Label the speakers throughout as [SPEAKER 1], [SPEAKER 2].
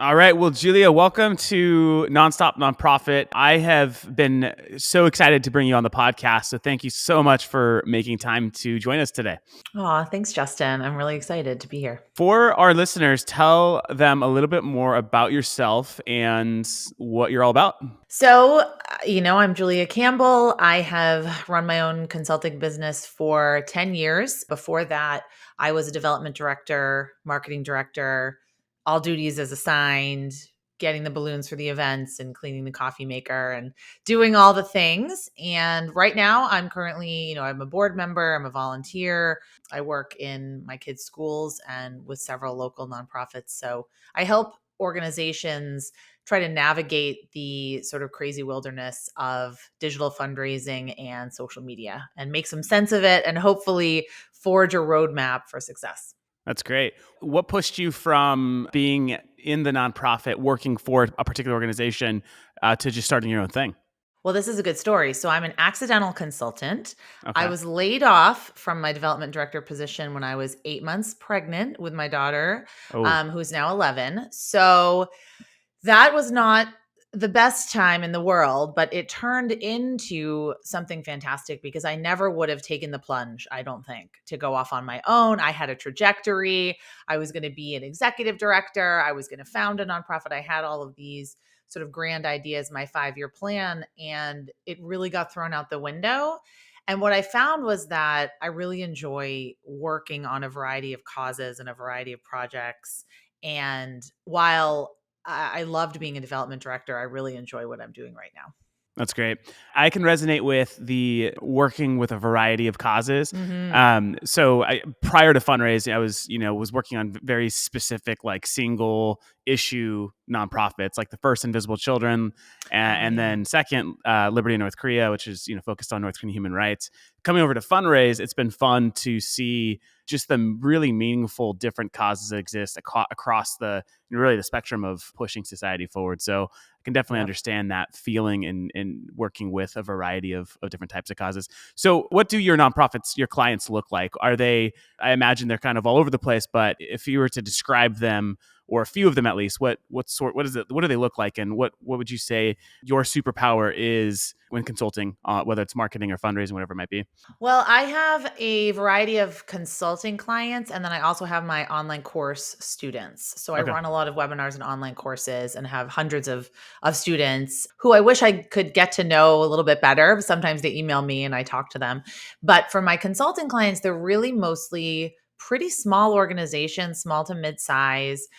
[SPEAKER 1] All right. Well, Julia, welcome to Nonstop Nonprofit. I have been so excited to bring you on the podcast. So thank you so much for making time to join us today.
[SPEAKER 2] Aw, thanks, Justin. I'm really excited to be here.
[SPEAKER 1] For our listeners, tell them a little bit more about yourself and what you're all about.
[SPEAKER 2] So, I'm Julia Campbell. I have run my own consulting business for 10 years. Before that, I was a development director, marketing director, all duties as assigned, getting the balloons for the events and cleaning the coffee maker and doing all the things. And right now, I'm currently, I'm a board member, I'm a volunteer. I work in my kids' schools and with several local nonprofits. So I help organizations try to navigate the sort of crazy wilderness of digital fundraising and social media and make some sense of it and hopefully forge a roadmap for success.
[SPEAKER 1] That's great. What pushed you from being in the nonprofit, working for a particular organization, to just starting your own thing?
[SPEAKER 2] Well, this is a good story. So I'm an accidental consultant. I
[SPEAKER 1] Okay.
[SPEAKER 2] was laid off from my development director position when I was 8 months pregnant with my daughter,
[SPEAKER 1] Oh,
[SPEAKER 2] who's now 11. So that was not the best time in the world, but it turned into something fantastic because I never would have taken the plunge, I don't think, to go off on my own. I had a trajectory. I was going to be an executive director. I was going to found a nonprofit. I had all of these sort of grand ideas, my 5-year plan, and it really got thrown out the window. And what I found was that I really enjoy working on a variety of causes and a variety of projects. And while I loved being a development director, I really enjoy what I'm doing right now.
[SPEAKER 1] that's great. I can resonate with the working with a variety of causes.
[SPEAKER 2] Hmm.
[SPEAKER 1] Prior to Funraise, I was working on very specific, like single issue nonprofits, like the first Invisible Children,
[SPEAKER 2] Oh,
[SPEAKER 1] and
[SPEAKER 2] yeah.
[SPEAKER 1] then second Liberty in North Korea, which is focused on North Korean human rights. Coming over to Funraise, it's been fun to see just the really meaningful different causes that exist across the really the spectrum of pushing society forward. So I can definitely
[SPEAKER 2] Yep.
[SPEAKER 1] understand that feeling in working with a variety of different types of causes. So what do your nonprofits, your clients look like? Are they, I imagine they're kind of all over the place, but if you were to describe them, or a few of them at least, what do they look like, and what would you say your superpower is when consulting, whether it's marketing or fundraising, whatever it might be?
[SPEAKER 2] Well, I have a variety of consulting clients, and then I also have my online course students. So I
[SPEAKER 1] Okay.
[SPEAKER 2] run a lot of webinars and online courses and have hundreds of students who I wish I could get to know a little bit better. Sometimes they email me and I talk to them. But for my consulting clients, they're really mostly pretty small organizations, small to mid-size.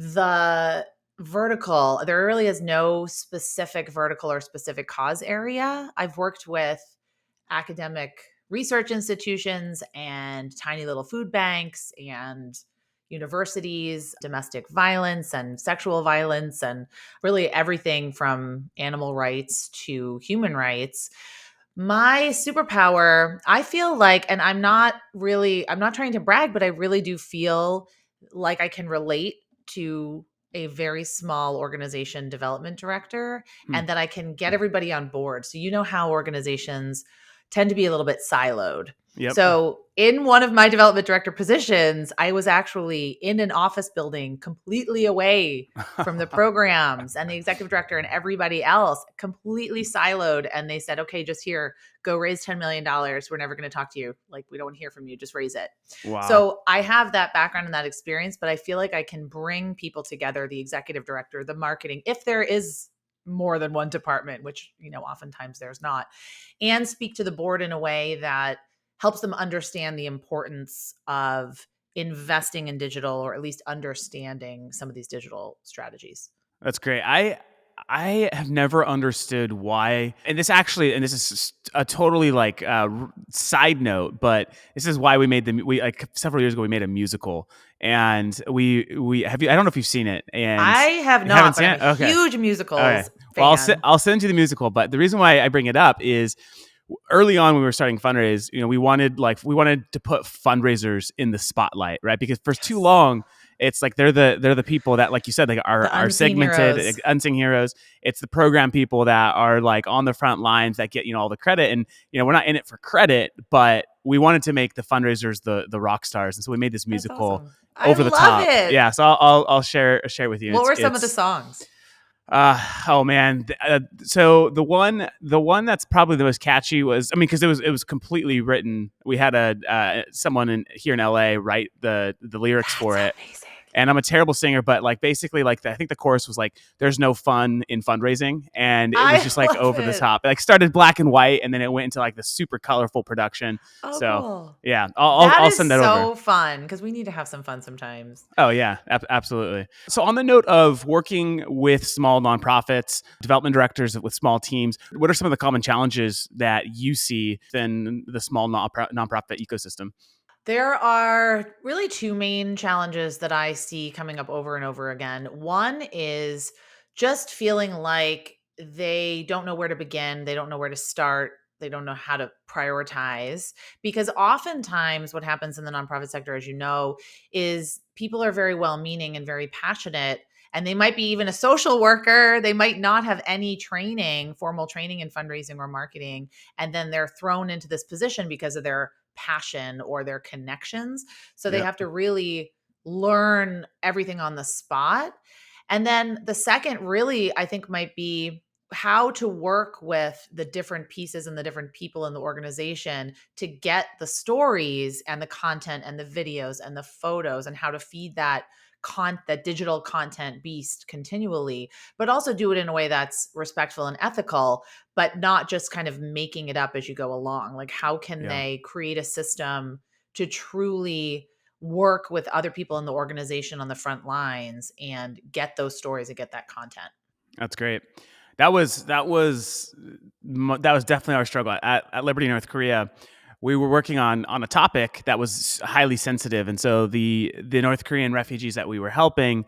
[SPEAKER 2] The vertical, there really is no specific vertical or specific cause area. I've worked with academic research institutions and tiny little food banks and universities, domestic violence and sexual violence, and really everything from animal rights to human rights. My superpower, I feel like, and I'm not trying to brag, but I really do feel like I can relate to a very small organization development director
[SPEAKER 1] Hmm.
[SPEAKER 2] and that I can get everybody on board. So, you know how organizations tend to be a little bit siloed.
[SPEAKER 1] Yep.
[SPEAKER 2] So, in one of my development director positions, I was actually in an office building completely away from the programs and the executive director and everybody else, completely siloed. And they said, okay, just here, go raise $10 million. We're never going to talk to you. Like, we don't want to hear from you. Just raise it.
[SPEAKER 1] Wow.
[SPEAKER 2] So I have that background and that experience, but I feel like I can bring people together, the executive director, the marketing, if there is more than one department, which, oftentimes there's not, and speak to the board in a way that helps them understand the importance of investing in digital, or at least understanding some of these digital strategies.
[SPEAKER 1] That's great. I have never understood why, and this is a totally like side note, but this is why we like several years ago we made a musical, and we have you. I don't know if you've seen it, and
[SPEAKER 2] I have
[SPEAKER 1] you haven't
[SPEAKER 2] not, but
[SPEAKER 1] seen
[SPEAKER 2] I'm
[SPEAKER 1] it.
[SPEAKER 2] a
[SPEAKER 1] Okay,
[SPEAKER 2] huge
[SPEAKER 1] okay.
[SPEAKER 2] musicals
[SPEAKER 1] Well,
[SPEAKER 2] fan.
[SPEAKER 1] I'll send you the musical, but the reason why I bring it up is early on when we were starting Funraise, we wanted to put fundraisers in the spotlight, right? Because for too
[SPEAKER 2] Yes.
[SPEAKER 1] long It's like they're the people that, like you said, like
[SPEAKER 2] The
[SPEAKER 1] are
[SPEAKER 2] unseen
[SPEAKER 1] segmented,
[SPEAKER 2] heroes.
[SPEAKER 1] unsung heroes. It's the program people that are like on the front lines that get, all the credit. And we're not in it for credit, but we wanted to make the fundraisers the rock stars, and so we made this
[SPEAKER 2] That's
[SPEAKER 1] musical
[SPEAKER 2] awesome. I
[SPEAKER 1] over the
[SPEAKER 2] love
[SPEAKER 1] top.
[SPEAKER 2] it.
[SPEAKER 1] Yeah, so I'll share with you.
[SPEAKER 2] What were some of the
[SPEAKER 1] It's
[SPEAKER 2] songs?
[SPEAKER 1] oh man. So the one that's probably the most catchy was, I mean, because it was completely written. We had a someone here in LA write the lyrics
[SPEAKER 2] That's
[SPEAKER 1] for it,
[SPEAKER 2] amazing.
[SPEAKER 1] and I'm a terrible singer, but like basically like I think the chorus was like, "There's no fun in fundraising," and it was
[SPEAKER 2] I
[SPEAKER 1] just like
[SPEAKER 2] love
[SPEAKER 1] over the
[SPEAKER 2] it.
[SPEAKER 1] top. It like started black and white, and then it went into like the super colorful production.
[SPEAKER 2] Oh,
[SPEAKER 1] So
[SPEAKER 2] cool.
[SPEAKER 1] yeah, I'll
[SPEAKER 2] That
[SPEAKER 1] I'll
[SPEAKER 2] is
[SPEAKER 1] send that over.
[SPEAKER 2] so fun because we need to have some fun sometimes.
[SPEAKER 1] Oh yeah, absolutely. So on the note of working with small nonprofits, development directors with small teams, what are some of the common challenges that you see in the small nonprofit ecosystem?
[SPEAKER 2] There are really two main challenges that I see coming up over and over again. One is just feeling like they don't know where to begin, they don't know where to start, they don't know how to prioritize. Because oftentimes, what happens in the nonprofit sector, as you know, is people are very well meaning and very passionate. And they might be even a social worker. They might not have any training, formal training in fundraising or marketing. And then they're thrown into this position because of their passion or their connections. So they
[SPEAKER 1] Yep.
[SPEAKER 2] have to really learn everything on the spot. And then the second, really, I think, might be how to work with the different pieces and the different people in the organization to get the stories and the content and the videos and the photos and how to feed that digital content beast continually, but also do it in a way that's respectful and ethical, but not just kind of making it up as you go along. Like, how can
[SPEAKER 1] Yeah.
[SPEAKER 2] they create a system to truly work with other people in the organization on the front lines and get those stories and get that content?
[SPEAKER 1] That's great. That was definitely our struggle at Liberty North Korea. We were working on a topic that was highly sensitive, and so the North Korean refugees that we were helping,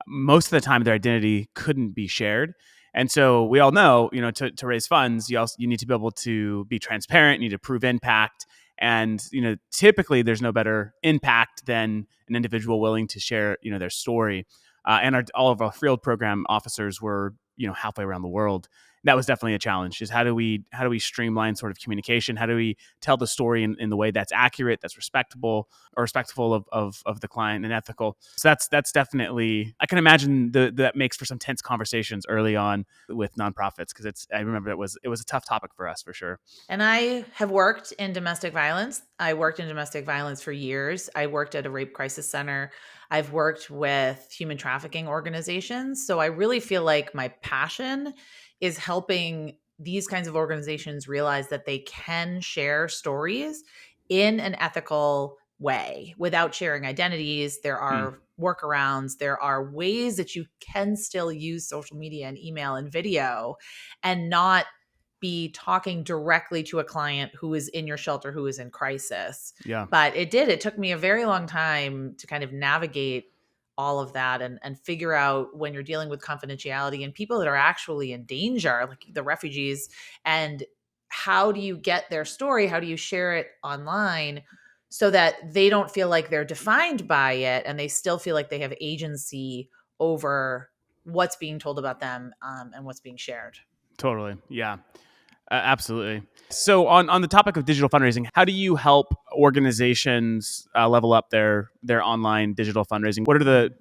[SPEAKER 1] most of the time their identity couldn't be shared. And so we all know, to raise funds, you need to be able to be transparent, you need to prove impact. And typically there's no better impact than an individual willing to share their story. And all of our field program officers were halfway around the world. That was definitely a challenge. Is how do we streamline sort of communication? How do we tell the story in the way that's accurate, that's respectable, or respectful of the client and ethical? So that's definitely, I can imagine that makes for some tense conversations early on with nonprofits, because I remember it was a tough topic for us for sure.
[SPEAKER 2] And I have worked in domestic violence. I worked in domestic violence for years. I worked at a rape crisis center. I've worked with human trafficking organizations. So I really feel like my passion is helping these kinds of organizations realize that they can share stories in an ethical way without sharing identities. There
[SPEAKER 1] Hmm.
[SPEAKER 2] are workarounds, there are ways that you can still use social media and email and video and not be talking directly to a client who is in your shelter, who is in crisis.
[SPEAKER 1] Yeah,
[SPEAKER 2] But it took me a very long time to kind of navigate all of that and figure out when you're dealing with confidentiality and people that are actually in danger, like the refugees, and how do you get their story? How do you share it online so that they don't feel like they're defined by it and they still feel like they have agency over what's being told about them, and what's being shared?
[SPEAKER 1] totally. Yeah. Absolutely. So, on the topic of digital fundraising, how do you help organizations level up their online digital fundraising? What are the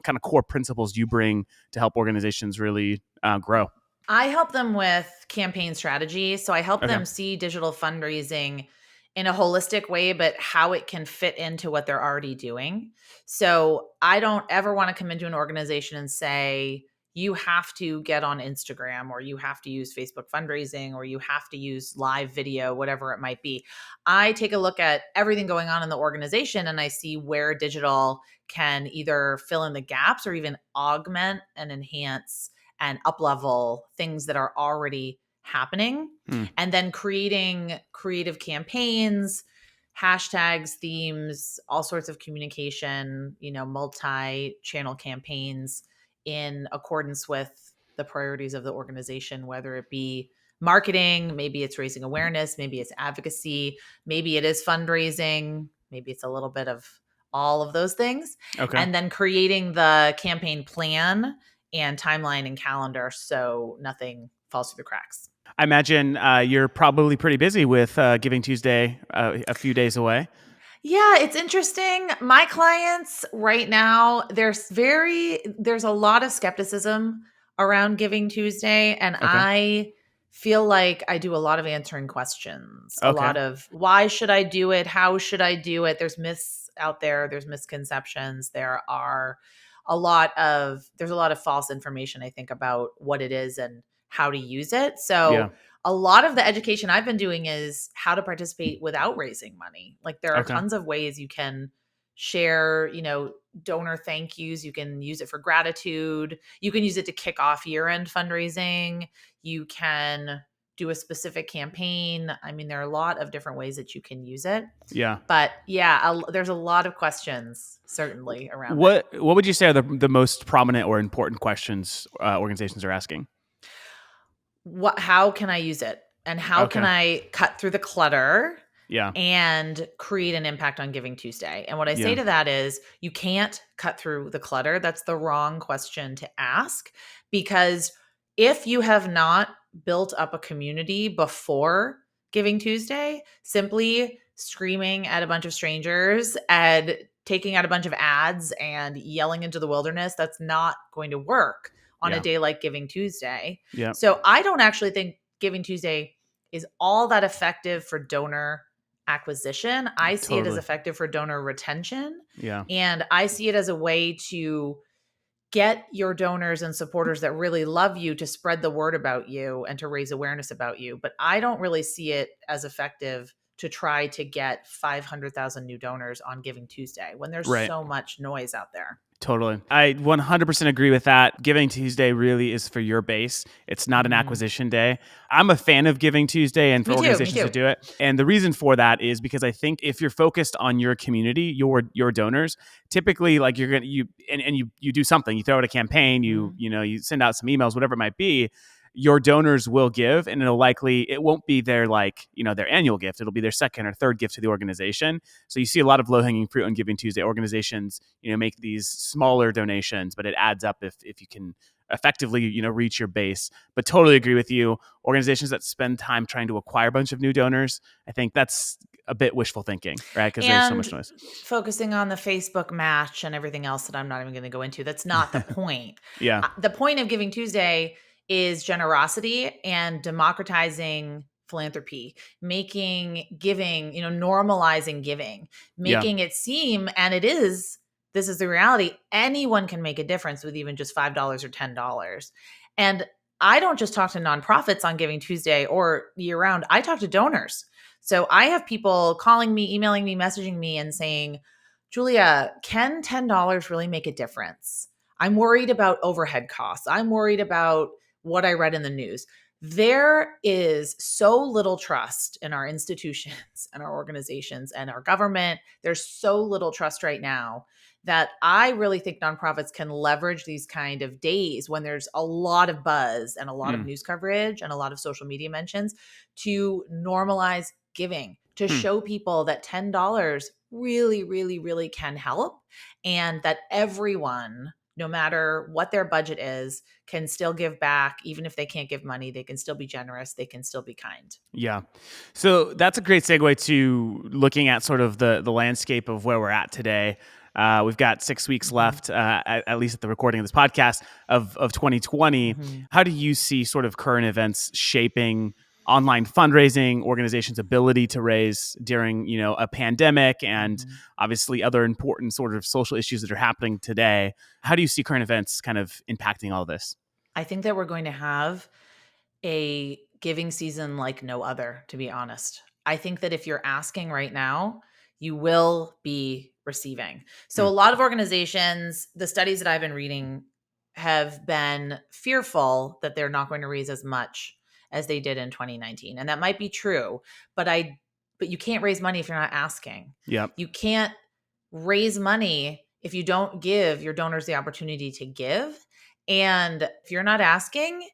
[SPEAKER 1] kind of core principles you bring to help organizations really grow?
[SPEAKER 2] I help them with campaign strategy. So I help
[SPEAKER 1] Okay.
[SPEAKER 2] them see digital fundraising in a holistic way, but how it can fit into what they're already doing. So I don't ever want to come into an organization and say, you have to get on Instagram or you have to use Facebook fundraising or you have to use live video, whatever it might be. I take a look at everything going on in the organization and I see where digital can either fill in the gaps or even augment and enhance and up level things that are already happening,
[SPEAKER 1] Hmm.
[SPEAKER 2] and then creating creative campaigns, hashtags, themes, all sorts of communication, multi-channel campaigns in accordance with the priorities of the organization, whether it be marketing, maybe it's raising awareness, maybe it's advocacy, maybe it is fundraising, maybe it's a little bit of all of those things,
[SPEAKER 1] Okay.
[SPEAKER 2] and then creating the campaign plan and timeline and calendar so nothing falls through the cracks.
[SPEAKER 1] I imagine you're probably pretty busy with Giving Tuesday a few days away.
[SPEAKER 2] Yeah, it's interesting. My clients right now, there's a lot of skepticism around Giving Tuesday, and
[SPEAKER 1] Okay.
[SPEAKER 2] I feel like I do a lot of answering questions. A
[SPEAKER 1] Okay.
[SPEAKER 2] lot of why should I do it? How should I do it? There's myths out there, there's misconceptions. There's a lot of false information I think about what it is and how to use it.
[SPEAKER 1] Yeah.
[SPEAKER 2] So a lot of the education I've been doing is how to participate without raising money. Like there are
[SPEAKER 1] Okay.
[SPEAKER 2] tons of ways you can share, donor thank yous. You can use it for gratitude. You can use it to kick off year-end fundraising. You can do a specific campaign. I mean, there are a lot of different ways that you can use it.
[SPEAKER 1] Yeah.
[SPEAKER 2] But yeah, there's a lot of questions certainly around it.
[SPEAKER 1] What would you say are the most prominent or important questions organizations are asking?
[SPEAKER 2] How can I use it? And how can
[SPEAKER 1] Okay.
[SPEAKER 2] I cut through the clutter
[SPEAKER 1] Yeah.
[SPEAKER 2] and create an impact on Giving Tuesday? And what I say
[SPEAKER 1] Yeah.
[SPEAKER 2] to that is you can't cut through the clutter. That's the wrong question to ask, because if you have not built up a community before Giving Tuesday, simply screaming at a bunch of strangers and taking out a bunch of ads and yelling into the wilderness, that's not going to work on a
[SPEAKER 1] Yeah.
[SPEAKER 2] day like Giving Tuesday.
[SPEAKER 1] Yeah.
[SPEAKER 2] So I don't actually think Giving Tuesday is all that effective for donor acquisition. I see it as
[SPEAKER 1] Totally.
[SPEAKER 2] effective for donor retention.
[SPEAKER 1] Yeah.
[SPEAKER 2] And I see it as a way to get your donors and supporters that really love you to spread the word about you and to raise awareness about you. But I don't really see it as effective to try to get 500,000 new donors on Giving Tuesday when there's
[SPEAKER 1] Right.
[SPEAKER 2] so much noise out there.
[SPEAKER 1] Totally. I 100% agree with that. Giving Tuesday really is for your base. It's not an
[SPEAKER 2] Mhm.
[SPEAKER 1] acquisition day. I'm a fan of Giving Tuesday and for
[SPEAKER 2] Me too. Me
[SPEAKER 1] organizations to
[SPEAKER 2] too.
[SPEAKER 1] do it. And the reason for that is because I think if you're focused on your community, your donors, typically like you're going to you do something, you throw out a campaign,
[SPEAKER 2] Mhm.
[SPEAKER 1] you send out some emails, whatever it might be, your donors will give, and it won't be their their annual gift. It'll be their second or third gift to the organization. So you see a lot of low hanging fruit on Giving Tuesday. Organizations, make these smaller donations, but it adds up if you can effectively, reach your base. But totally agree with you. Organizations that spend time trying to acquire a bunch of new donors, I think that's a bit wishful thinking, right? Because there's so much
[SPEAKER 2] And
[SPEAKER 1] noise.
[SPEAKER 2] focusing on the Facebook match and everything else that I'm not even going to go into. That's not the point.
[SPEAKER 1] Yeah.
[SPEAKER 2] The point of Giving Tuesday is generosity and democratizing philanthropy, making giving, normalizing giving,
[SPEAKER 1] Yeah.
[SPEAKER 2] making it seem, and this is the reality. Anyone can make a difference with even just $5 or $10. And I don't just talk to nonprofits on Giving Tuesday or year round. I talk to donors. So I have people calling me, emailing me, messaging me and saying, Julia, can $10 really make a difference? I'm worried about overhead costs. I'm worried about what I read in the news. There is so little trust in our institutions and our organizations and our government. There's so little trust right now that I really think nonprofits can leverage these kind of days when there's a lot of buzz and a lot of
[SPEAKER 1] Mm.
[SPEAKER 2] news coverage and a lot of social media mentions to normalize giving, to
[SPEAKER 1] Hmm.
[SPEAKER 2] show people that $10 really, really, really can help, and that everyone, no matter what their budget is, can still give back. Even if they can't give money, they can still be generous, they can still be kind.
[SPEAKER 1] Yeah. So that's a great segue to looking at sort of the landscape of where we're at today. We've got 6 weeks
[SPEAKER 2] Mhm.
[SPEAKER 1] left, at least at the recording of this podcast of 2020.
[SPEAKER 2] Mhm.
[SPEAKER 1] How do you see sort of current events shaping online fundraising, organizations' ability to raise during a pandemic, and
[SPEAKER 2] Mhm.
[SPEAKER 1] obviously other important sort of social issues that are happening today? How do you see current events kind of impacting all this?
[SPEAKER 2] I think that we're going to have a giving season like no other, to be honest. I think that if you're asking right now, you will be receiving. So,
[SPEAKER 1] Hmm.
[SPEAKER 2] a lot of organizations, the studies that I've been reading have been fearful that they're not going to raise as much as they did in 2019. And that might be true, but you can't raise money if you're not asking.
[SPEAKER 1] Yep.
[SPEAKER 2] You can't raise money if you don't give your donors the opportunity to give. And if you're not asking,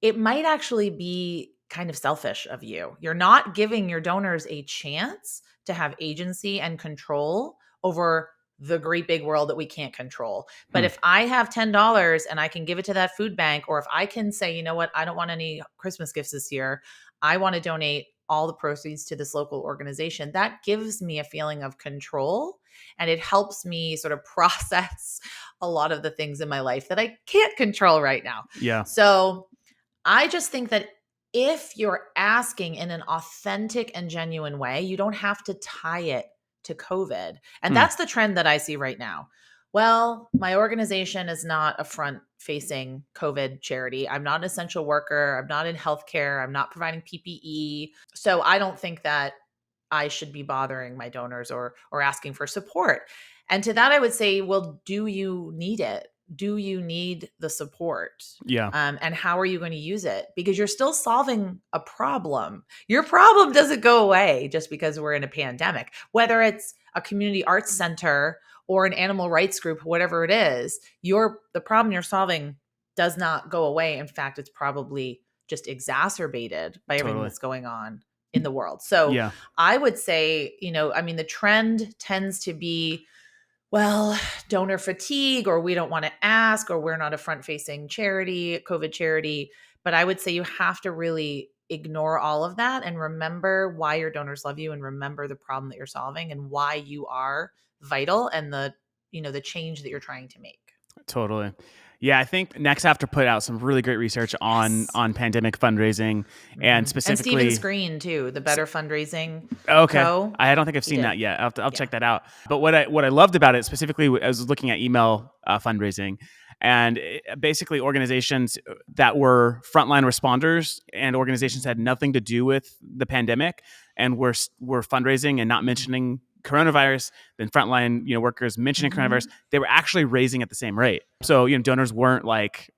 [SPEAKER 2] it might actually be kind of selfish of you. You're not giving your donors a chance to have agency and control over the great big world that we can't control. But if I have $10 and I can give it to that food bank, or if I can say, you know what, I don't want any Christmas gifts this year, I want to donate all the proceeds to this local organization, that gives me a feeling of control, and it helps me sort of process a lot of the things in my life that I can't control right now.
[SPEAKER 1] Yeah.
[SPEAKER 2] So I just think that if you're asking in an authentic and genuine way, you don't have to tie it to COVID. And that's the trend that I see right now. Well, my organization is not a front facing COVID charity. I'm not an essential worker. I'm not in healthcare. I'm not providing PPE. So I don't think that I should be bothering my donors or asking for support. And to that, I would say, well, do you need it? Do you need the support?
[SPEAKER 1] Yeah.
[SPEAKER 2] And how are you going to use it? Because you're still solving a problem. Your problem doesn't go away just because we're in a pandemic. Whether it's a community arts center or an animal rights group, whatever it is, the problem you're solving does not go away. In fact, it's probably just exacerbated by everything that's going on in the world. So
[SPEAKER 1] Yeah.
[SPEAKER 2] I would say, the trend tends to be, well, donor fatigue, or we don't want to ask, or we're not a front-facing charity, COVID charity. But I would say you have to really ignore all of that and remember why your donors love you, and remember the problem that you're solving and why you are vital, and the change that you're trying to make.
[SPEAKER 1] Totally. Yeah, I think next I have to put out some really great research on pandemic fundraising, and specifically,
[SPEAKER 2] and Stephen Screen too, the Better Fundraising.
[SPEAKER 1] Okay,
[SPEAKER 2] Co.
[SPEAKER 1] I don't think I've seen that yet. I'll check that out. But what I loved about it specifically, I was looking at email fundraising, and basically organizations that were frontline responders and organizations that had nothing to do with the pandemic and were fundraising and not mentioning coronavirus, then frontline workers mentioning coronavirus, they were actually raising at the same rate. So donors weren't like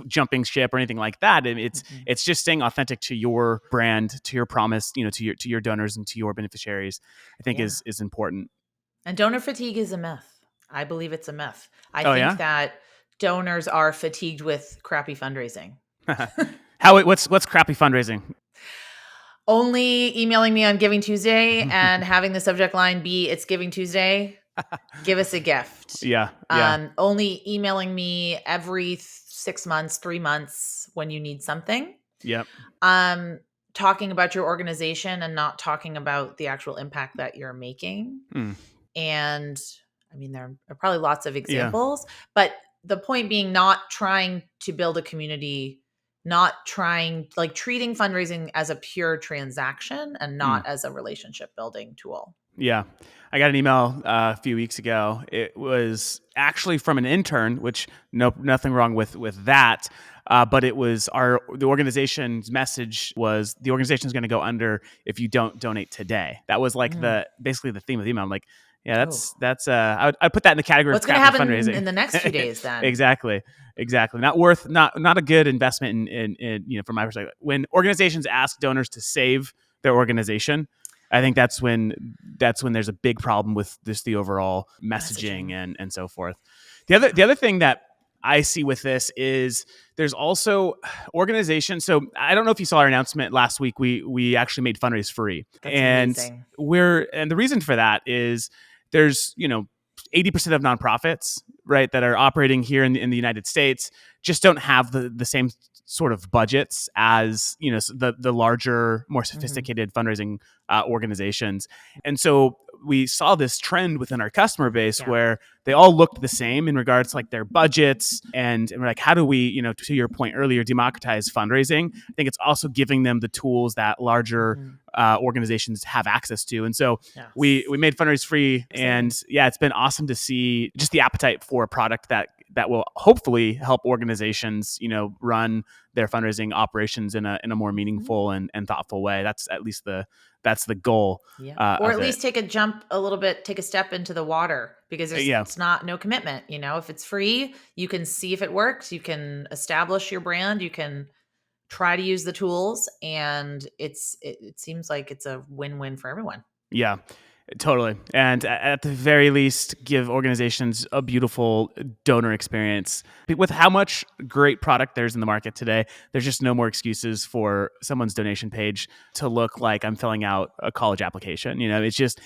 [SPEAKER 1] jumping ship or anything like that. And it's just staying authentic to your brand, to your promise, to your donors and to your beneficiaries, I think is important.
[SPEAKER 2] And donor fatigue is a myth. I believe it's a myth. I think that donors are fatigued with crappy fundraising.
[SPEAKER 1] What's crappy fundraising?
[SPEAKER 2] Only emailing me on Giving Tuesday and having the subject line be, it's Giving Tuesday, give us a gift.
[SPEAKER 1] Yeah.
[SPEAKER 2] Only emailing me every 6 months, 3 months when you need something.
[SPEAKER 1] Yep.
[SPEAKER 2] Talking about your organization and not talking about the actual impact that you're making. And there are probably lots of examples, but the point being, not trying to build a community, not treating fundraising as a pure transaction and not as a relationship building tool.
[SPEAKER 1] Yeah. I got an email a few weeks ago. It was actually from an intern, which nothing wrong with that. But it was the organization's message was, the organization is going to go under if you don't donate today. That was like basically the theme of the email. I'm like, yeah, that's I'd put that in the category
[SPEAKER 2] what's
[SPEAKER 1] of crappy
[SPEAKER 2] going to happen
[SPEAKER 1] fundraising
[SPEAKER 2] in the next few days then.
[SPEAKER 1] Exactly. Not a good investment in from my perspective. When organizations ask donors to save their organization, I think that's when there's a big problem with just the overall messaging. and so forth. The other thing that I see with this is there's also organizations. So I don't know if you saw our announcement last week. We actually made Funraise free.
[SPEAKER 2] That's amazing.
[SPEAKER 1] And the reason for that is there's 80% of nonprofits, right, that are operating here in the United States just don't have the same sort of budgets as the larger, more sophisticated fundraising organizations. And so we saw this trend within our customer base where they all looked the same in regards to like their budgets, and we're like, how do we, to your point earlier, democratize fundraising? I think it's also giving them the tools that larger organizations have access to. And so we made Funraise free, and it's been awesome to see just the appetite for a product that will hopefully help organizations, run their fundraising operations in a more meaningful and thoughtful way. That's at least that's the goal.
[SPEAKER 2] Or at least take a step into the water, because it's no commitment. If it's free, you can see if it works. You can establish your brand. You can try to use the tools, and it seems like it's a win-win for everyone.
[SPEAKER 1] Yeah. Totally. And at the very least, give organizations a beautiful donor experience. With how much great product there's in the market today, there's just no more excuses for someone's donation page to look like I'm filling out a college application. It's just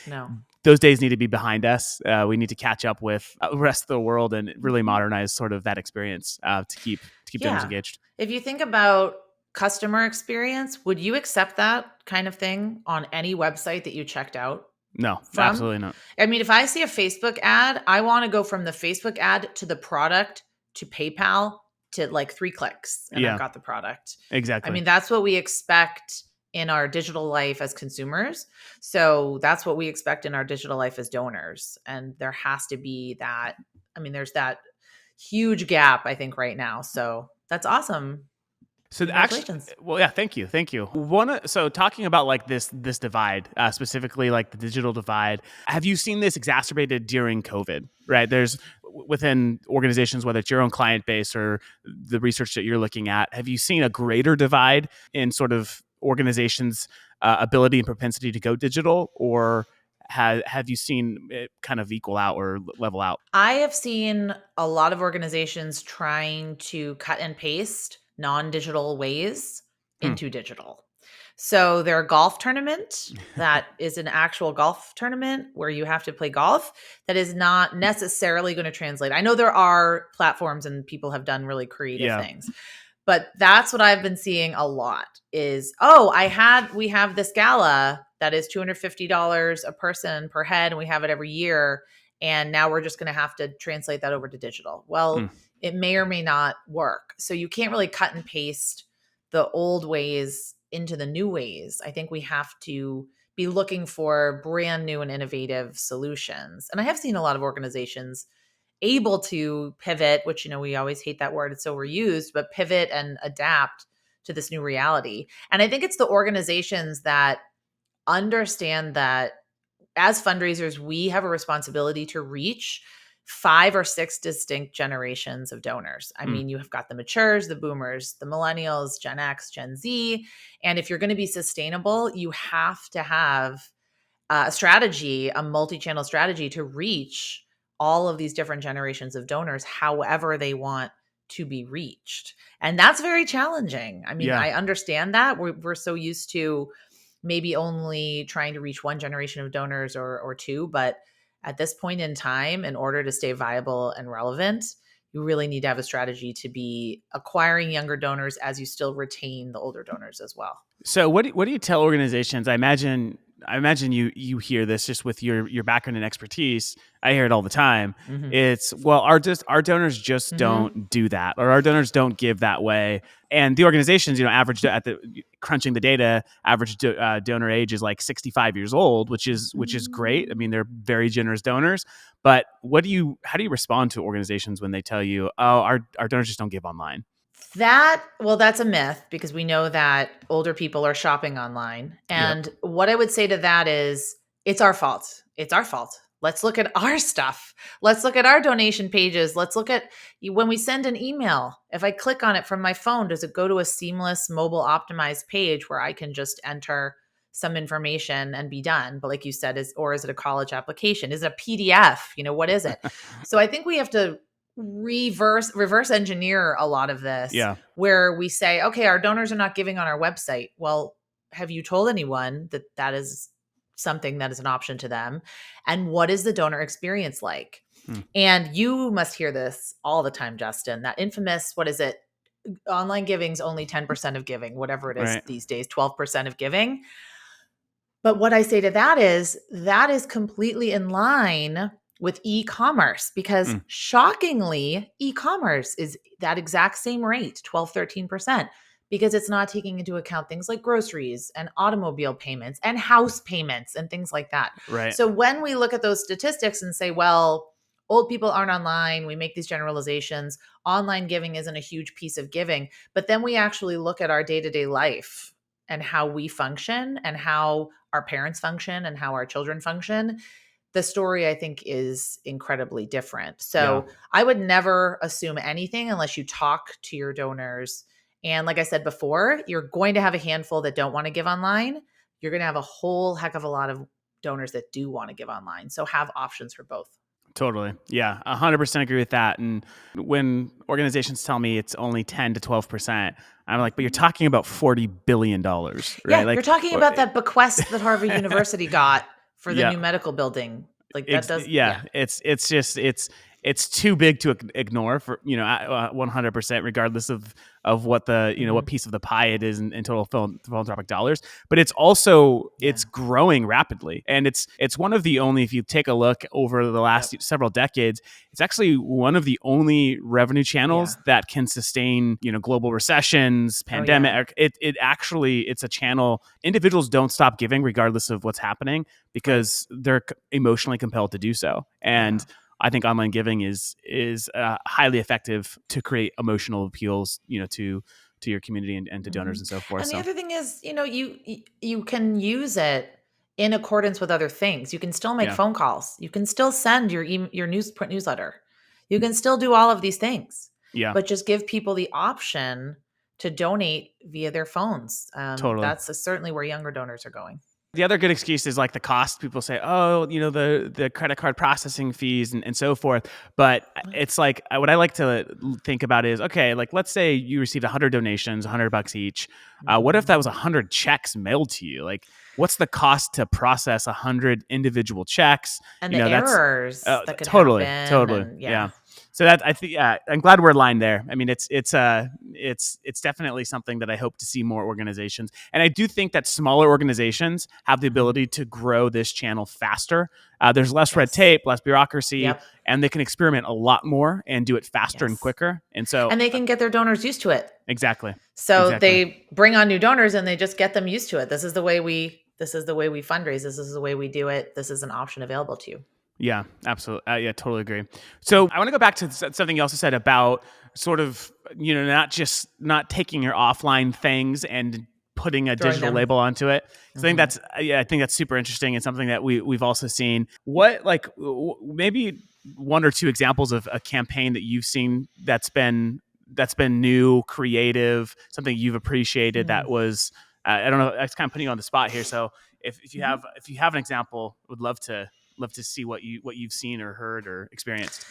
[SPEAKER 1] those days need to be behind us. We need to catch up with the rest of the world and really modernize sort of that experience to keep donors
[SPEAKER 2] Yeah.
[SPEAKER 1] engaged.
[SPEAKER 2] If you think about customer experience, would you accept that kind of thing on any website that you checked out
[SPEAKER 1] No,
[SPEAKER 2] from?
[SPEAKER 1] absolutely not.
[SPEAKER 2] I mean, if I see a Facebook ad, I want to go from the Facebook ad to the product to PayPal to like 3 clicks and I've
[SPEAKER 1] Yeah,
[SPEAKER 2] got the product. I
[SPEAKER 1] exactly.
[SPEAKER 2] mean, that's what we expect in our digital life as consumers. So that's what we expect in our digital life as donors. And there has to be that. I mean, there's that huge gap, I think, right now. So that's awesome.
[SPEAKER 1] So actually,
[SPEAKER 2] Congratulations.
[SPEAKER 1] well, yeah, thank you, thank you. So talking about like this divide, specifically like the digital divide, have you seen this exacerbated during COVID? Right, there's within organizations, whether it's your own client base or the research that you're looking at, have you seen a greater divide in sort of organizations' ability and propensity to go digital, or have you seen it kind of equal out or level out?
[SPEAKER 2] I have seen a lot of organizations trying to cut and paste non-digital ways
[SPEAKER 1] Hmm.
[SPEAKER 2] into digital. So their golf tournament, that is an actual golf tournament where you have to play golf, that is not necessarily going to translate. I know there are platforms and people have done really creative
[SPEAKER 1] Yeah.
[SPEAKER 2] things. But that's what I've been seeing a lot is, we have this gala that is $250 a person per head, and we have it every year. And now we're just going to have to translate that over to digital.
[SPEAKER 1] Hmm.
[SPEAKER 2] Well, it may or may not work. So you can't really cut and paste the old ways into the new ways. I think we have to be looking for brand new and innovative solutions. And I have seen a lot of organizations able to pivot, which, we always hate that word, it's overused, but pivot and adapt to this new reality. And I think it's the organizations that understand that as fundraisers, we have a responsibility to reach 5 or 6 distinct generations of donors. I
[SPEAKER 1] Hmm.
[SPEAKER 2] mean, you have got the matures, the boomers, the millennials, Gen X, Gen Z. And if you're going to be sustainable, you have to have a strategy, a multi-channel strategy to reach all of these different generations of donors, however they want to be reached. And that's very challenging. I mean,
[SPEAKER 1] Yeah.
[SPEAKER 2] I understand that we're so used to maybe only trying to reach one generation of donors or two, but at this point in time, in order to stay viable and relevant, you really need to have a strategy to be acquiring younger donors as you still retain the older donors as well.
[SPEAKER 1] So what do you tell organizations? I imagine you hear this just with your background and expertise. I hear it all the time.
[SPEAKER 2] Mhm.
[SPEAKER 1] It's, well, our donors just
[SPEAKER 2] Mhm.
[SPEAKER 1] don't do that, or our donors don't give that way. And the organizations, average at the crunching the data, average donor age is like 65 years old, which is great. I mean, they're very generous donors. But how do you respond to organizations when they tell you, oh, our donors just don't give online?
[SPEAKER 2] That's a myth because we know that older people are shopping online.
[SPEAKER 1] Yep.
[SPEAKER 2] And what I would say to that is it's our fault. It's our fault. Let's look at our stuff. Let's look at our donation pages. Let's look at when we send an email. If I click on it from my phone, does it go to a seamless mobile optimized page where I can just enter some information and be done? But like you said, is it a college application? Is it a PDF? What is it? So I think we have to reverse engineer a lot of this
[SPEAKER 1] Yeah.
[SPEAKER 2] where we say, okay, our donors are not giving on our website. Well, have you told anyone that that is something that is an option to them? And what is the donor experience like?
[SPEAKER 1] Hmm.
[SPEAKER 2] And you must hear this all the time, Justin, that infamous, what is it? Online giving's only 10% of giving, whatever it is
[SPEAKER 1] Right.
[SPEAKER 2] these days, 12% of giving. But what I say to that is completely in line with e-commerce because
[SPEAKER 1] Hmm.
[SPEAKER 2] shockingly, e-commerce is that exact same rate, 12, 13%, because it's not taking into account things like groceries and automobile payments and house payments and things like that.
[SPEAKER 1] Right.
[SPEAKER 2] So when we look at those statistics and say, well, old people aren't online, we make these generalizations, online giving isn't a huge piece of giving, but then we actually look at our day-to-day life and how we function and how our parents function and how our children function, the story I think is incredibly different.
[SPEAKER 1] Yeah.
[SPEAKER 2] So I would never assume anything unless you talk to your donors. And like I said before, you're going to have a handful that don't want to give online. You're going to have a whole heck of a lot of donors that do want to give online. So have options for both.
[SPEAKER 1] Totally. Yeah. 100% agree with that. And when organizations tell me it's only 10 to 12%, I'm like, but you're talking about $40 billion,
[SPEAKER 2] Yeah,
[SPEAKER 1] right?
[SPEAKER 2] you're
[SPEAKER 1] Like,
[SPEAKER 2] talking about that bequest that Harvard University got for the new medical building. Like that does,
[SPEAKER 1] Yeah,
[SPEAKER 2] yeah.
[SPEAKER 1] it's too big to ignore for 100%, regardless of what the what
[SPEAKER 2] Mhm.
[SPEAKER 1] piece of the pie it is in total philanthropic dollars. But it's also
[SPEAKER 2] Yeah.
[SPEAKER 1] it's growing rapidly, and it's one of the only, if you take a look over the last
[SPEAKER 2] Yep.
[SPEAKER 1] several decades, it's actually one of the only revenue
[SPEAKER 2] Yeah.
[SPEAKER 1] channels that can sustain global recessions,
[SPEAKER 2] Oh, yeah.
[SPEAKER 1] pandemic. It's a channel individuals don't stop giving regardless of what's happening,
[SPEAKER 2] Right.
[SPEAKER 1] because they're emotionally compelled to do so. And
[SPEAKER 2] Yeah.
[SPEAKER 1] I think online giving is highly effective to create emotional appeals, to your community and to donors
[SPEAKER 2] Mhm.
[SPEAKER 1] and so forth.
[SPEAKER 2] And the
[SPEAKER 1] So
[SPEAKER 2] other thing is, you can use it in accordance with other things. You can still make
[SPEAKER 1] yeah,
[SPEAKER 2] phone calls. You can still send your newsprint newsletter. You can still do all of these things,
[SPEAKER 1] yeah,
[SPEAKER 2] but just give people the option to donate via their phones.
[SPEAKER 1] totally.
[SPEAKER 2] That's certainly where younger donors are going.
[SPEAKER 1] The other good excuse is like the cost. People say, oh, the credit card processing fees and so forth. But it's like, what I like to think about is, okay, like let's say you received 100 donations, $100 each. What if
[SPEAKER 2] Mhm.
[SPEAKER 1] that was 100 checks mailed to you? Like, what's the cost to process 100 individual checks?
[SPEAKER 2] And the
[SPEAKER 1] That's
[SPEAKER 2] errors that could
[SPEAKER 1] totally,
[SPEAKER 2] happen,
[SPEAKER 1] totally,
[SPEAKER 2] and
[SPEAKER 1] yeah.
[SPEAKER 2] yeah.
[SPEAKER 1] So that, I think, yeah, I'm glad we're aligned there. I mean, it's definitely something that I hope to see more organizations. And I do think that smaller organizations have the
[SPEAKER 2] Mhm.
[SPEAKER 1] ability to grow this channel faster. There's less red
[SPEAKER 2] Yes.
[SPEAKER 1] tape, less bureaucracy,
[SPEAKER 2] Yep.
[SPEAKER 1] and they can experiment a lot more and do it faster and
[SPEAKER 2] Yes.
[SPEAKER 1] quicker. And so,
[SPEAKER 2] And they can get their donors used to it.
[SPEAKER 1] exactly,
[SPEAKER 2] So
[SPEAKER 1] exactly.
[SPEAKER 2] they bring on new donors and they just get them used to it. This is the way we fundraise. This is the way we do it. This is an option available to you.
[SPEAKER 1] Yeah, absolutely. Yeah, totally agree. So I want to go back to something you also said about sort of, not taking your offline things and putting a
[SPEAKER 2] Throwing
[SPEAKER 1] digital
[SPEAKER 2] them.
[SPEAKER 1] label onto it. Because I think
[SPEAKER 2] Mhm.
[SPEAKER 1] I think that's super interesting and something that we've also seen. What, like, maybe one or two examples of a campaign that you've seen that's been new, creative, something you've appreciated
[SPEAKER 2] Mm.
[SPEAKER 1] that was, I don't know, that's kind of putting you on the spot here. So if you
[SPEAKER 2] Mhm.
[SPEAKER 1] have an example, would love to see what you've seen or heard or experienced.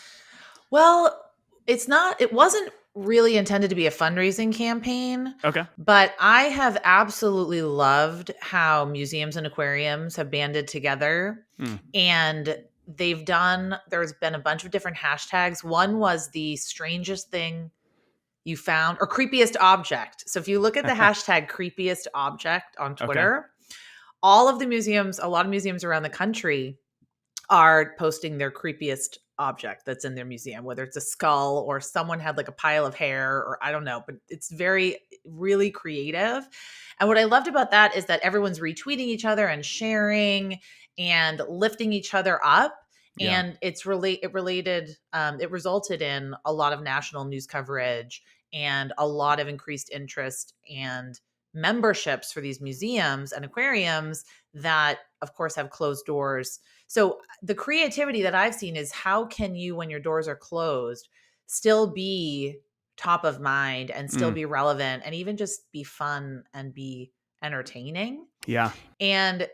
[SPEAKER 2] Well, it wasn't really intended to be a fundraising campaign,
[SPEAKER 1] Okay.
[SPEAKER 2] but I have absolutely loved how museums and aquariums have banded together,
[SPEAKER 1] Hmm.
[SPEAKER 2] and there's been a bunch of different hashtags. One was the strangest thing you found or creepiest object. So if you look at the hashtag creepiest object on
[SPEAKER 1] Okay.
[SPEAKER 2] Twitter, a lot of museums around the country are posting their creepiest object that's in their museum, whether it's a skull or someone had like a pile of hair or I don't know, but it's very, really creative. And what I loved about that is that everyone's retweeting each other and sharing and lifting each other up.
[SPEAKER 1] Yeah.
[SPEAKER 2] And it resulted in a lot of national news coverage and a lot of increased interest and memberships for these museums and aquariums that, of course, have closed doors. So the creativity that I've seen is how can you, when your doors are closed, still be top of mind and still
[SPEAKER 1] Mm.
[SPEAKER 2] be relevant and even just be fun and be entertaining.
[SPEAKER 1] Yeah.
[SPEAKER 2] And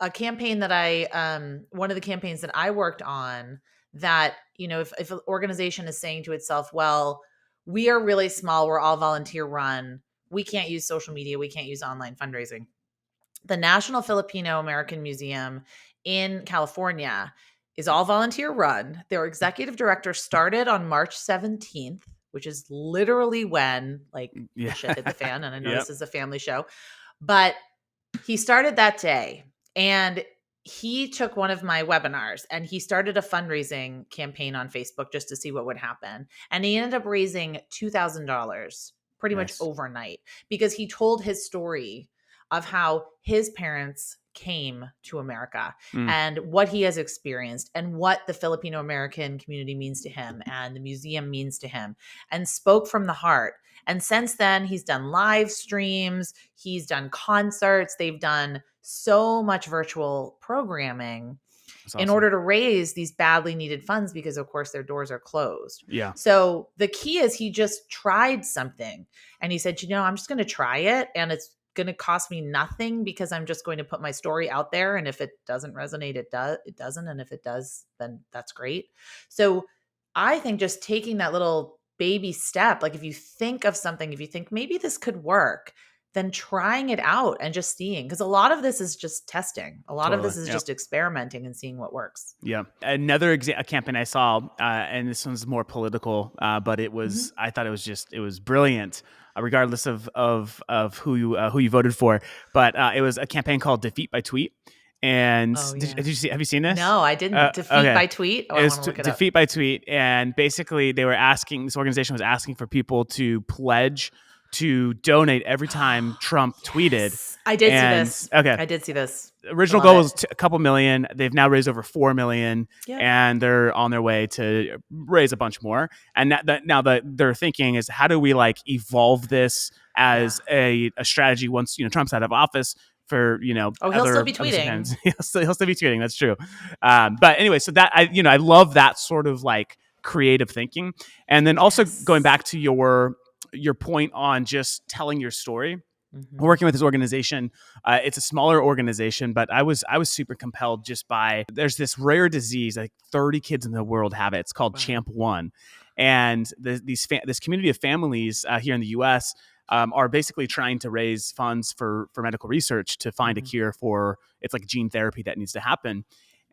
[SPEAKER 2] a campaign that one of the campaigns that I worked on that, if an organization is saying to itself, well, we are really small, we're all volunteer run, we can't use social media, we can't use online fundraising. The National Filipino American Museum in California is all volunteer run. Their executive director started on March 17th, which is literally when like the
[SPEAKER 1] Yeah.
[SPEAKER 2] shit hit the fan. And I know
[SPEAKER 1] Yep.
[SPEAKER 2] this is a family show, but he started that day and he took one of my webinars and he started a fundraising campaign on Facebook just to see what would happen. And he ended up raising $2,000 pretty much
[SPEAKER 1] Nice.
[SPEAKER 2] overnight because he told his story of how his parents came to America
[SPEAKER 1] Mm.
[SPEAKER 2] and what he has experienced and what the Filipino American community means to him and the museum means to him, and spoke from the heart. And since then, he's done live streams, he's done concerts, they've done so much virtual programming
[SPEAKER 1] That's
[SPEAKER 2] in
[SPEAKER 1] awesome.
[SPEAKER 2] order to raise these badly needed funds because, of course, their doors are closed.
[SPEAKER 1] Yeah.
[SPEAKER 2] So the key is he just tried something and he said, I'm just going to try it and it's going to cost me nothing because I'm just going to put my story out there. And if it doesn't resonate, it doesn't. And if it does, then that's great. So I think just taking that little baby step, like if you think of something, if you think maybe this could work, than trying it out and just seeing. Because a lot of this is just testing. A lot of
[SPEAKER 1] Totally.
[SPEAKER 2] this is
[SPEAKER 1] Yep.
[SPEAKER 2] just experimenting and seeing what works.
[SPEAKER 1] Yeah. Another a campaign I saw, and this one's more political, but
[SPEAKER 2] Mhm.
[SPEAKER 1] I thought it was brilliant, regardless of who you voted for. But it was a campaign called Defeat by Tweet. And
[SPEAKER 2] Oh, yeah.
[SPEAKER 1] have you seen this?
[SPEAKER 2] No, I didn't. Defeat
[SPEAKER 1] Okay.
[SPEAKER 2] by tweet? Oh,
[SPEAKER 1] It
[SPEAKER 2] I
[SPEAKER 1] was
[SPEAKER 2] wanna look it up.
[SPEAKER 1] Defeat by Tweet. And basically, this organization was asking for people to pledge to donate every time Trump tweeted.
[SPEAKER 2] Yes. I did see
[SPEAKER 1] And
[SPEAKER 2] this.
[SPEAKER 1] okay,
[SPEAKER 2] I did see this. I
[SPEAKER 1] original
[SPEAKER 2] love
[SPEAKER 1] goal
[SPEAKER 2] it.
[SPEAKER 1] was a couple million. They've now raised over 4 million,
[SPEAKER 2] Yep.
[SPEAKER 1] and they're on their way to raise a bunch more. And now their thinking is, how do we like evolve this
[SPEAKER 2] Yeah.
[SPEAKER 1] as a strategy once Trump's out of office for
[SPEAKER 2] Oh, he'll still
[SPEAKER 1] other
[SPEAKER 2] be tweeting.
[SPEAKER 1] campaigns. He'll still be tweeting. That's true. But anyway, so that I love that sort of like creative thinking, and then also going
[SPEAKER 2] Yes.
[SPEAKER 1] back to your point on just telling your story,
[SPEAKER 2] Mhm.
[SPEAKER 1] working with this organization. It's a smaller organization, but I was super compelled just by, there's this rare disease, like 30 kids in the world have it. It's called
[SPEAKER 2] Wow.
[SPEAKER 1] Champ 1. And this community of families here in the US are basically trying to raise funds for medical research to find a
[SPEAKER 2] Mhm.
[SPEAKER 1] cure for, it's like gene therapy that needs to happen.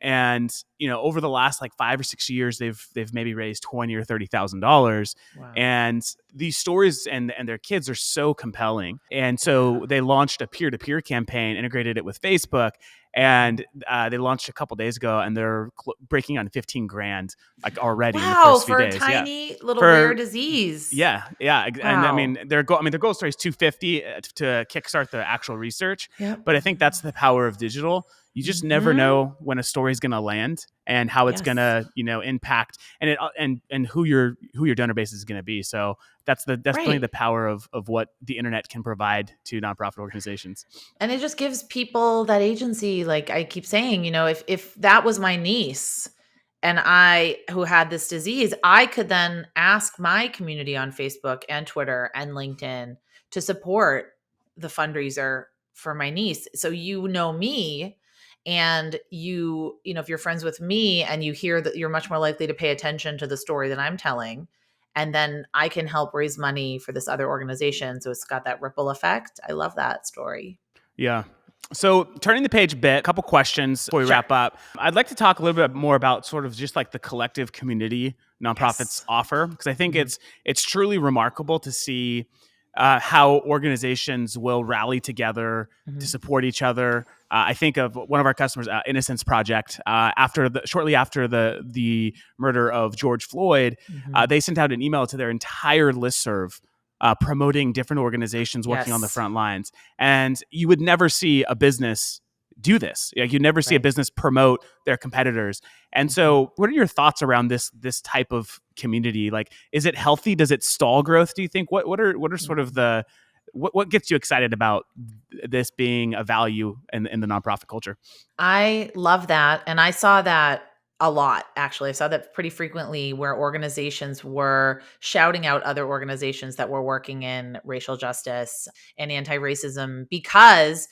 [SPEAKER 1] And over the last like 5 or 6 years, they've maybe raised $20,000 or $30,000.
[SPEAKER 2] Wow.
[SPEAKER 1] And these stories and their kids are so compelling. And
[SPEAKER 2] Yeah.
[SPEAKER 1] so they launched a peer-to-peer campaign, integrated it with Facebook, and they launched a couple days ago, and they're breaking on 15 grand like already in the
[SPEAKER 2] Wow,
[SPEAKER 1] first few
[SPEAKER 2] for a
[SPEAKER 1] days. Yeah.
[SPEAKER 2] tiny little rare
[SPEAKER 1] For
[SPEAKER 2] disease.
[SPEAKER 1] yeah, and I
[SPEAKER 2] Wow.
[SPEAKER 1] mean their goal story is 250 to kickstart the actual research.
[SPEAKER 2] Yep.
[SPEAKER 1] But I think that's the power of digital. You just never
[SPEAKER 2] Mhm.
[SPEAKER 1] know when a story is going to land and how it's going
[SPEAKER 2] Yes.
[SPEAKER 1] to impact, and who your donor base is going to be. So that's really
[SPEAKER 2] Right.
[SPEAKER 1] the power of what the internet can provide to nonprofit organizations.
[SPEAKER 2] And it just gives people that agency. Like I keep saying, if that was my niece and I who had this disease, I could then ask my community on Facebook and Twitter and LinkedIn to support the fundraiser for my niece. So me, and if you're friends with me and you hear that, you're much more likely to pay attention to the story that I'm telling. And then I can help raise money for this other organization. So it's got that ripple effect. I love that story.
[SPEAKER 1] Yeah. So turning the page a bit, a couple questions before we
[SPEAKER 2] Sure.
[SPEAKER 1] wrap up. I'd like to talk a little bit more about sort of just like the collective community nonprofits
[SPEAKER 2] Yes.
[SPEAKER 1] offer, because I think
[SPEAKER 2] Mhm.
[SPEAKER 1] it's truly remarkable to see how organizations will rally together to
[SPEAKER 2] Mhm.
[SPEAKER 1] support each other. I think of one of our customers, Innocence Project. Shortly after the murder of George Floyd,
[SPEAKER 2] Mhm.
[SPEAKER 1] they sent out an email to their entire listserv, promoting different organizations working on the
[SPEAKER 2] Yes.
[SPEAKER 1] front lines. And you would never see a business do this. Like, you never see a
[SPEAKER 2] Right.
[SPEAKER 1] business promote their competitors. And
[SPEAKER 2] Mhm.
[SPEAKER 1] so what are your thoughts around this type of community? Like, is it healthy? Does it stall growth, do you think? What are sort of
[SPEAKER 2] Mhm.
[SPEAKER 1] the what gets you excited about this being a value in the nonprofit culture?
[SPEAKER 2] I love that, and I saw that a lot, actually. I saw that pretty frequently where organizations were shouting out other organizations that were working in racial justice and anti-racism, because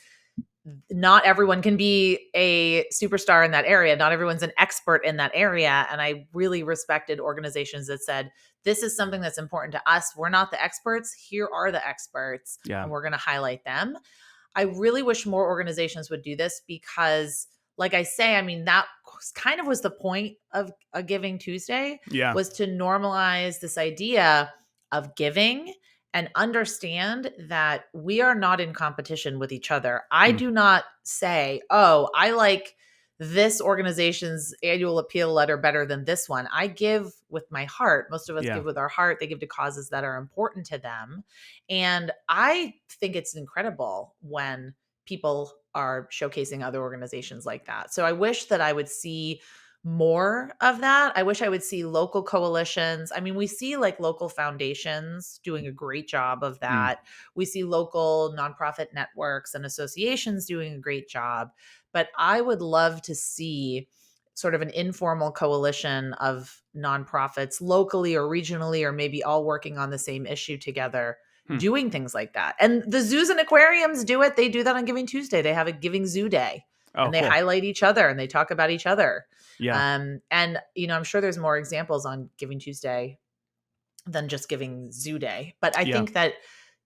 [SPEAKER 2] not everyone can be a superstar in that area. Not everyone's an expert in that area. And I really respected organizations that said, this is something that's important to us. We're not the experts. Here are the experts,
[SPEAKER 1] Yeah.
[SPEAKER 2] and we're going to highlight them. I really wish more organizations would do this because, like I say, I mean, that kind of was the point of a Giving Tuesday,
[SPEAKER 1] Yeah.
[SPEAKER 2] was to normalize this idea of giving and understand that we are not in competition with each other. I
[SPEAKER 1] Hmm.
[SPEAKER 2] do not say, oh, I like this organization's annual appeal letter better than this one. I give with my heart. Most of us
[SPEAKER 1] Yeah.
[SPEAKER 2] give with our heart. They give to causes that are important to them. And I think it's incredible when people are showcasing other organizations like that. So I wish that I would see more of that. I wish I would see local coalitions. I mean, we see like local foundations doing a great job of
[SPEAKER 1] Mm.
[SPEAKER 2] that. We see local nonprofit networks and associations doing a great job. But I would love to see sort of an informal coalition of nonprofits locally or regionally, or maybe all working on the same issue together,
[SPEAKER 1] Hmm.
[SPEAKER 2] doing things like that. And the zoos and aquariums do it. They do that on Giving Tuesday. They have a Giving Zoo Day,
[SPEAKER 1] Oh,
[SPEAKER 2] and they
[SPEAKER 1] cool.
[SPEAKER 2] highlight each other and they talk about each other.
[SPEAKER 1] Yeah.
[SPEAKER 2] And I'm sure there's more examples on Giving Tuesday than just Giving Zoo Day. But I
[SPEAKER 1] Yeah.
[SPEAKER 2] think that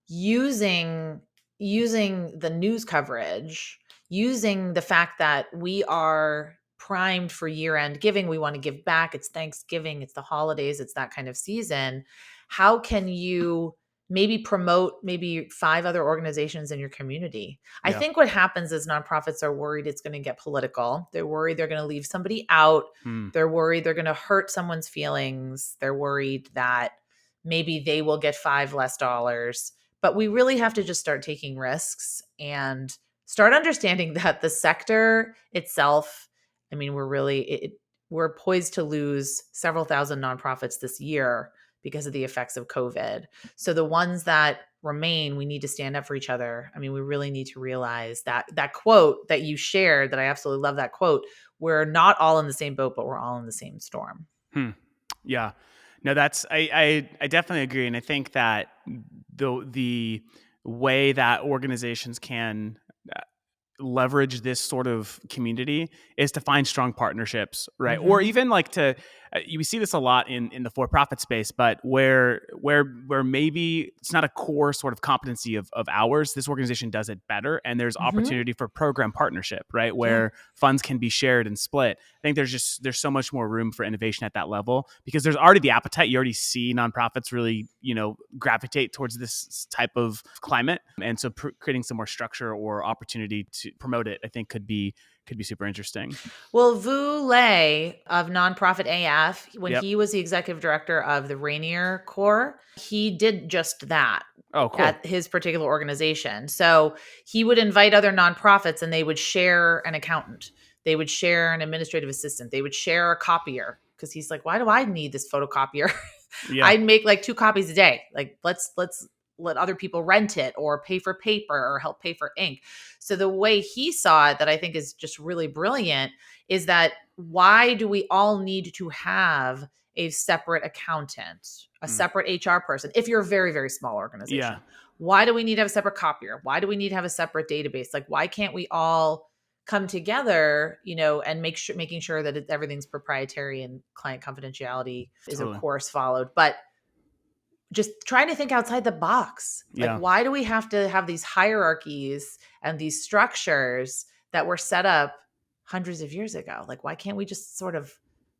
[SPEAKER 2] using using the news coverage, using the fact that we are primed for year-end giving, we want to give back, it's Thanksgiving, it's the holidays, it's that kind of season. How can you maybe promote maybe 5 other organizations in your community? I
[SPEAKER 1] Yeah.
[SPEAKER 2] think what happens is nonprofits are worried it's going to get political. They're worried they're going to leave somebody out.
[SPEAKER 1] Hmm.
[SPEAKER 2] They're worried they're going to hurt someone's feelings. They're worried that maybe they will get 5 less dollars. But we really have to just start taking risks and start understanding that the sector itself, I mean, we're poised to lose several thousand nonprofits this year because of the effects of COVID. So the ones that remain, we need to stand up for each other. I mean, we really need to realize that quote that you shared, that I absolutely love that quote, we're not all in the same boat, but we're all in the same storm.
[SPEAKER 1] Hmm. Yeah. No, that's I definitely agree, and I think that the way that organizations can leverage this sort of community is to find strong partnerships, right? Or
[SPEAKER 2] Mm-hmm.
[SPEAKER 1] even like to you see this a lot in the for-profit space, but where maybe it's not a core sort of competency of ours, this organization does it better, and there's
[SPEAKER 2] Mm-hmm.
[SPEAKER 1] opportunity for program partnership, right?
[SPEAKER 2] Yeah.
[SPEAKER 1] Where funds can be shared and split. I think there's so much more room for innovation at that level because there's already the appetite. You already see nonprofits really, gravitate towards this type of climate, and so creating some more structure or opportunity to promote it, I think could be super interesting.
[SPEAKER 2] Well, Vu Lei of Nonprofit AF, when
[SPEAKER 1] Yep.
[SPEAKER 2] he was the executive director of the Rainier Corps, he did just that
[SPEAKER 1] Oh, cool.
[SPEAKER 2] at his particular organization. So he would invite other nonprofits and they would share an accountant, they would share an administrative assistant, they would share a copier. Because he's like, why do I need this photocopier?
[SPEAKER 1] Yeah.
[SPEAKER 2] I'd make like 2 copies a day. Like, let's let other people rent it or pay for paper or help pay for ink. So the way he saw it, that I think is just really brilliant, is that why do we all need to have a separate accountant, a
[SPEAKER 1] Mm.
[SPEAKER 2] separate HR person if you're a very, very small
[SPEAKER 1] Yeah.
[SPEAKER 2] organization? Why do we need to have a separate copier? Why do we need to have a separate database? Like, why can't we all come together, and making sure that everything's proprietary and client confidentiality is of
[SPEAKER 1] Totally.
[SPEAKER 2] course followed, but just trying to think outside the box. Like,
[SPEAKER 1] Yeah.
[SPEAKER 2] why do we have to have these hierarchies and these structures that were set up hundreds of years ago? Like, why can't we just sort of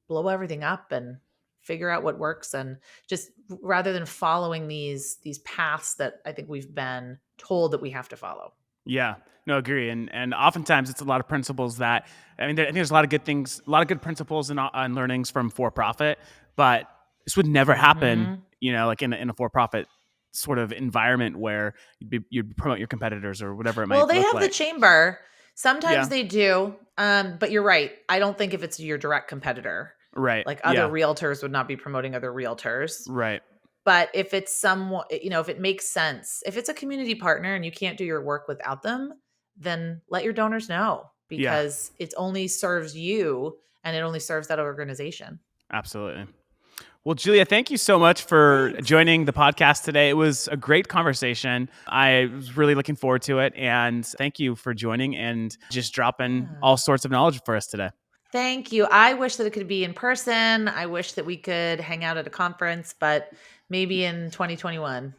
[SPEAKER 2] blow everything up and figure out what works, and just rather than following these paths that I think we've been told that we have to follow.
[SPEAKER 1] Yeah. No, agree. And oftentimes it's a lot of principles that I think there's a lot of good things, a lot of good principles and learnings from for profit, but this would never happen,
[SPEAKER 2] Mhm.
[SPEAKER 1] like in a for profit sort of environment where you'd promote your competitors or whatever it
[SPEAKER 2] Well,
[SPEAKER 1] might
[SPEAKER 2] they
[SPEAKER 1] look
[SPEAKER 2] have the
[SPEAKER 1] like.
[SPEAKER 2] chamber. Sometimes
[SPEAKER 1] Yeah.
[SPEAKER 2] they do. But you're right. I don't think if it's your direct competitor,
[SPEAKER 1] Right.
[SPEAKER 2] like other
[SPEAKER 1] Yeah.
[SPEAKER 2] realtors would not be promoting other realtors.
[SPEAKER 1] Right.
[SPEAKER 2] But if it's someone, if it makes sense, if it's a community partner and you can't do your work without them, then let your donors know,
[SPEAKER 1] Yeah.
[SPEAKER 2] because it only serves you and it only serves that organization.
[SPEAKER 1] Absolutely. Well, Julia, thank you so much for
[SPEAKER 2] Thanks.
[SPEAKER 1] joining the podcast today. It was a great conversation. I was really looking forward to it. And thank you for joining and just dropping
[SPEAKER 2] Yeah.
[SPEAKER 1] all sorts of knowledge for us today.
[SPEAKER 2] Thank you. I wish that it could be in person. I wish that we could hang out at a conference, but maybe in 2021.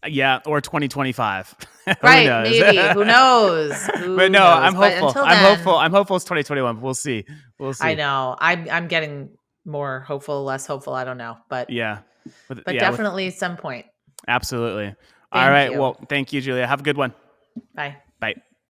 [SPEAKER 1] Yeah, or 2025. Who
[SPEAKER 2] Right,
[SPEAKER 1] knows?
[SPEAKER 2] maybe. Who knows?
[SPEAKER 1] But
[SPEAKER 2] Who
[SPEAKER 1] no,
[SPEAKER 2] knows?
[SPEAKER 1] I'm
[SPEAKER 2] But
[SPEAKER 1] hopeful.
[SPEAKER 2] until
[SPEAKER 1] I'm hopeful.
[SPEAKER 2] then,
[SPEAKER 1] I'm hopeful it's 2021. But we'll see. We'll
[SPEAKER 2] I
[SPEAKER 1] see.
[SPEAKER 2] know. I'm getting more hopeful, less hopeful, I don't know. But
[SPEAKER 1] Yeah.
[SPEAKER 2] but
[SPEAKER 1] Yeah, with
[SPEAKER 2] definitely some point.
[SPEAKER 1] absolutely. All
[SPEAKER 2] Thank
[SPEAKER 1] right.
[SPEAKER 2] you.
[SPEAKER 1] Well, thank you, Julia. Have a good one.
[SPEAKER 2] Bye.
[SPEAKER 1] Bye.